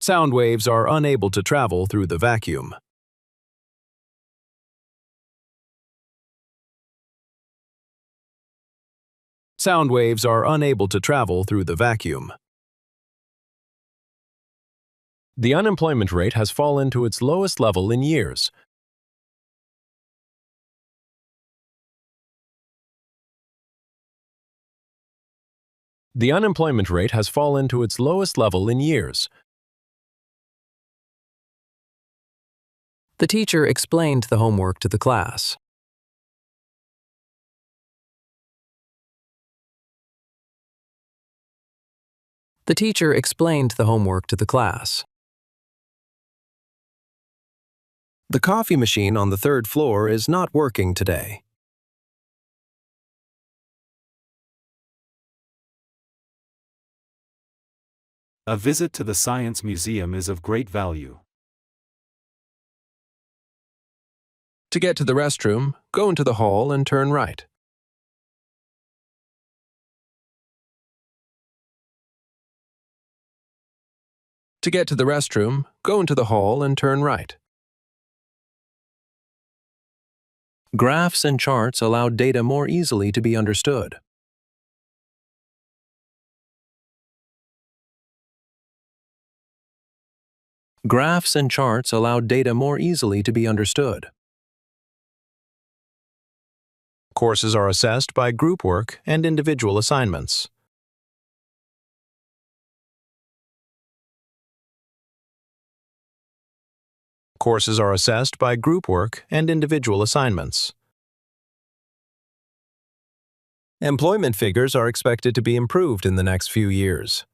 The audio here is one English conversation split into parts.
Sound waves are unable to travel through the vacuum. Sound waves are unable to travel through the vacuum. The unemployment rate has fallen to its lowest level in years. The unemployment rate has fallen to its lowest level in years. The teacher explained the homework to the class. The teacher explained the homework to the class. The coffee machine on the third floor is not working today. A visit to the Science Museum is of great value. To get to the restroom, go into the hall and turn right. To get to the restroom, go into the hall and turn right. Graphs and charts allow data more easily to be understood. Graphs and charts allow data more easily to be understood. Courses are assessed by group work and individual assignments. Courses are assessed by group work and individual assignments. Employment figures are expected to be improved in the next few years.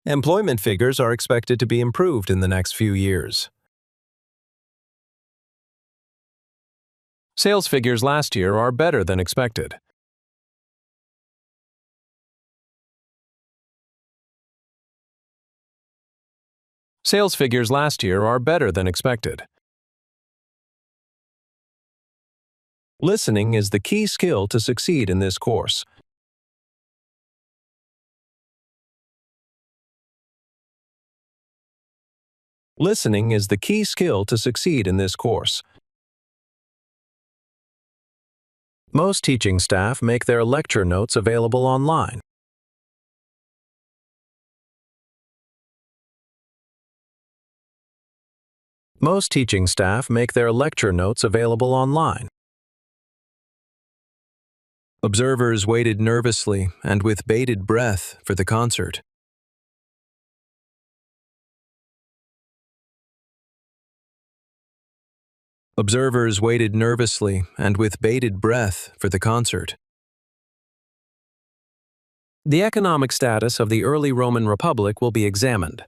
Employment figures are expected to be improved in the next few years. Sales figures last year are better than expected. Sales figures last year are better than expected. Listening is the key skill to succeed in this course. Listening is the key skill to succeed in this course. Most teaching staff make their lecture notes available online. Most teaching staff make their lecture notes available online. Observers waited nervously and with bated breath for the concert. Observers waited nervously and with bated breath for the concert. The economic status of the early Roman Republic will be examined.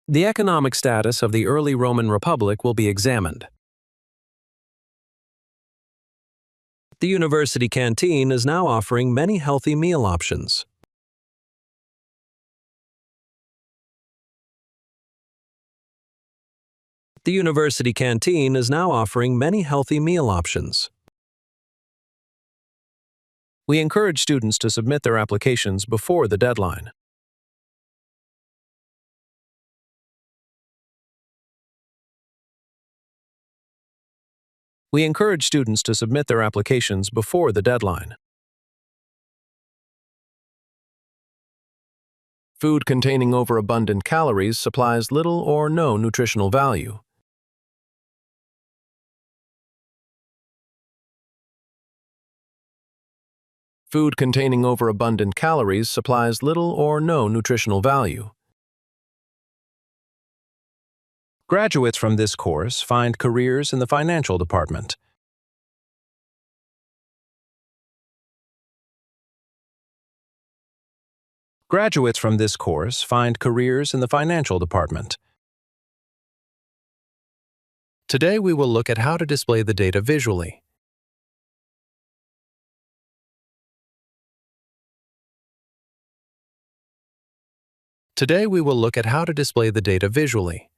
The economic status of the early Roman Republic will be examined. The university canteen is now offering many healthy meal options. The university canteen is now offering many healthy meal options. We encourage students to submit their applications before the deadline. We encourage students to submit their applications before the deadline. Food containing overabundant calories supplies little or no nutritional value. Food containing overabundant calories supplies little or no nutritional value. Graduates from this course find careers in the financial department. Graduates from this course find careers in the financial department. Today we will look at how to display the data visually. Today we will look at how to display the data visually.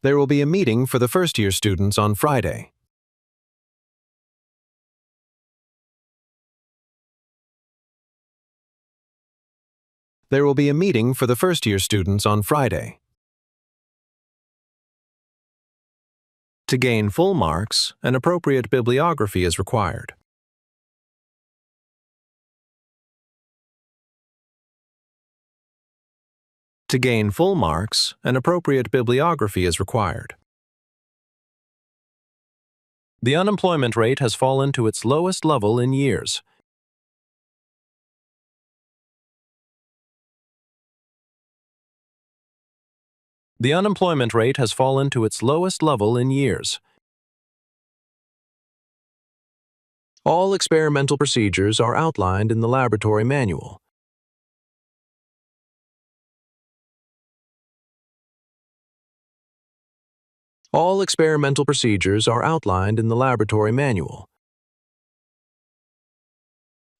There will be a meeting for the first-year students on Friday. There will be a meeting for the first-year students on Friday. To gain full marks, an appropriate bibliography is required. To gain full marks, an appropriate bibliography is required. The unemployment rate has fallen to its lowest level in years. The unemployment rate has fallen to its lowest level in years. All experimental procedures are outlined in the laboratory manual. All experimental procedures are outlined in the laboratory manual.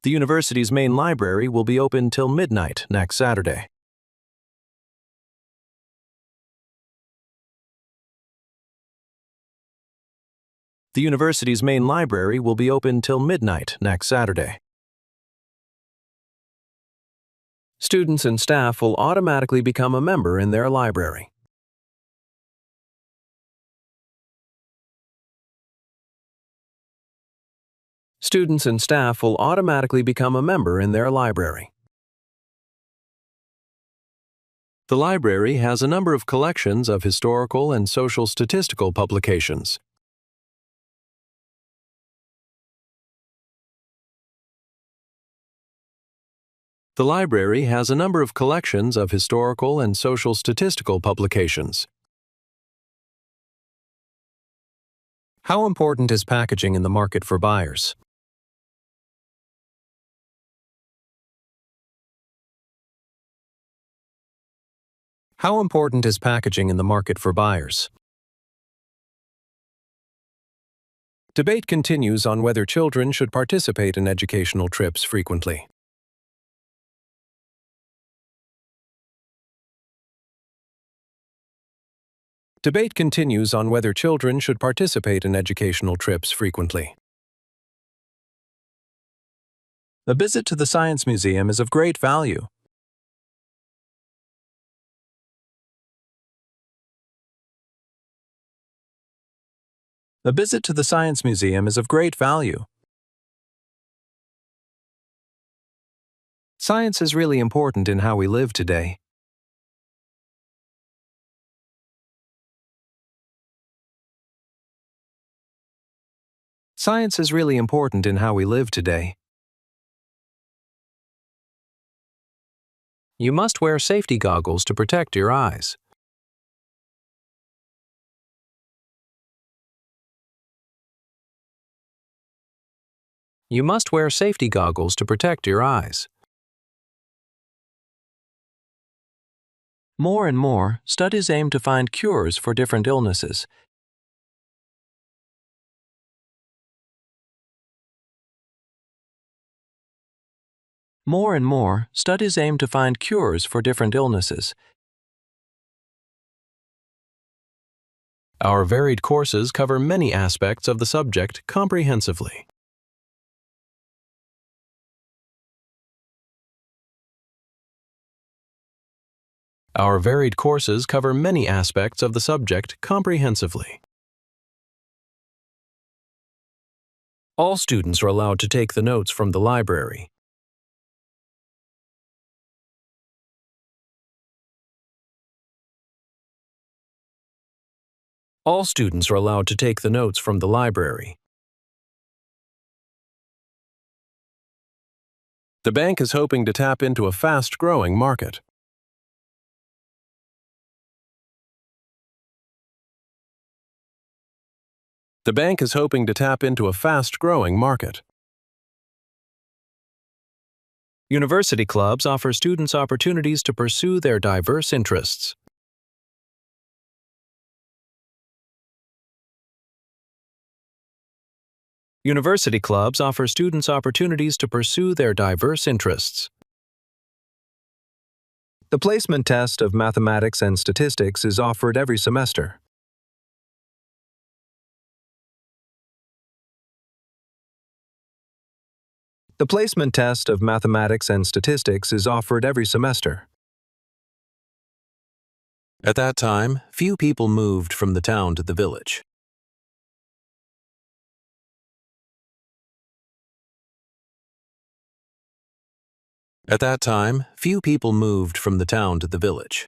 The university's main library will be open till midnight next Saturday. The university's main library will be open till midnight next Saturday. Students and staff will automatically become a member in their library. Students and staff will automatically become a member in their library. The library has a number of collections of historical and social statistical publications. The library has a number of collections of historical and social statistical publications. How important is packaging in the market for buyers? How important is packaging in the market for buyers? Debate continues on whether children should participate in educational trips frequently. Debate continues on whether children should participate in educational trips frequently. A visit to the Science Museum is of great value. A visit to the Science Museum is of great value. Science is really important in how we live today. Science is really important in how we live today. You must wear safety goggles to protect your eyes. You must wear safety goggles to protect your eyes. More and more, studies aim to find cures for different illnesses. More and more, studies aim to find cures for different illnesses. Our varied courses cover many aspects of the subject comprehensively. Our varied courses cover many aspects of the subject comprehensively. All students are allowed to take the notes from the library. All students are allowed to take the notes from the library. The bank is hoping to tap into a fast-growing market. The bank is hoping to tap into a fast-growing market. University clubs offer students opportunities to pursue their diverse interests. University clubs offer students opportunities to pursue their diverse interests. The placement test of mathematics and statistics is offered every semester. The placement test of mathematics and statistics is offered every semester. At that time, few people moved from the town to the village. At that time, few people moved from the town to the village.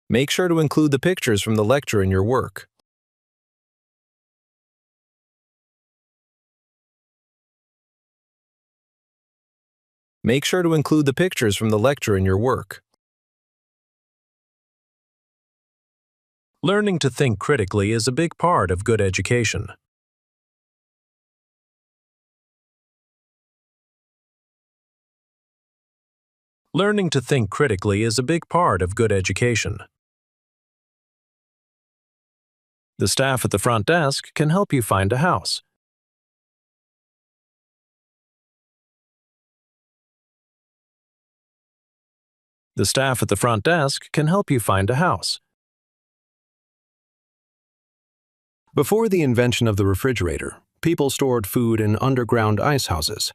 Make sure to include the pictures from the lecture in your work. Make sure to include the pictures from the lecture in your work. Learning to think critically is a big part of good education. Learning to think critically is a big part of good education. The staff at the front desk can help you find a house. The staff at the front desk can help you find a house. Before the invention of the refrigerator, people stored food in underground ice houses.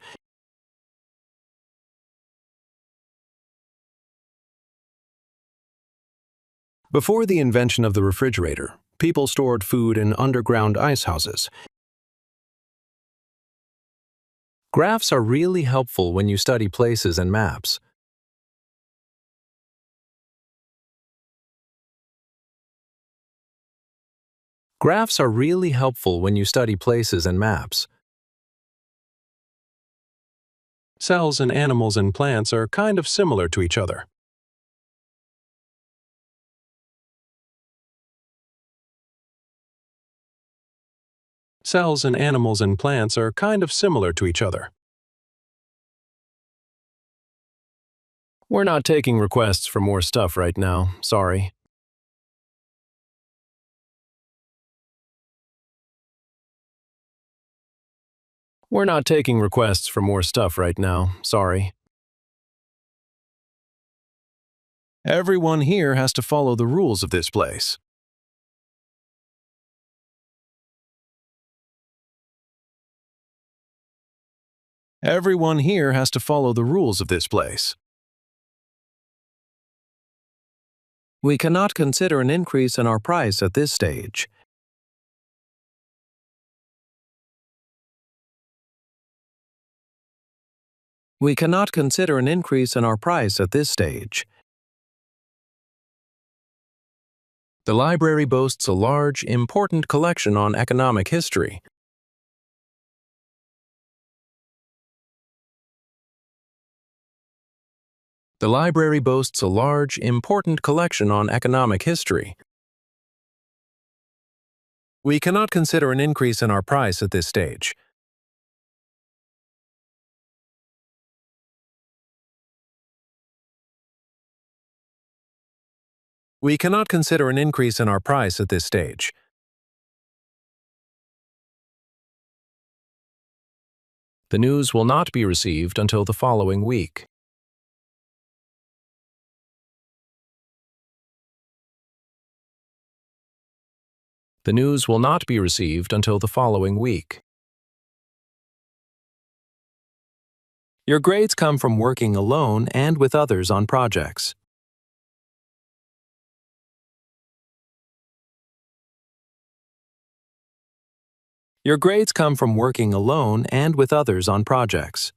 Before the invention of the refrigerator, people stored food in underground ice houses. Graphs are really helpful when you study places and maps. Graphs are really helpful when you study places and maps. Cells in animals and plants are kind of similar to each other. Cells in animals and plants are kind of similar to each other. We're not taking requests for more stuff right now, sorry. We're not taking requests for more stuff right now, sorry. Everyone here has to follow the rules of this place. Everyone here has to follow the rules of this place. We cannot consider an increase in our price at this stage. We cannot consider an increase in our price at this stage. The library boasts a large, important collection on economic history. The library boasts a large, important collection on economic history. We cannot consider an increase in our price at this stage. We cannot consider an increase in our price at this stage. The news will not be received until the following week. The news will not be received until the following week. Your grades come from working alone and with others on projects. Your grades come from working alone and with others on projects.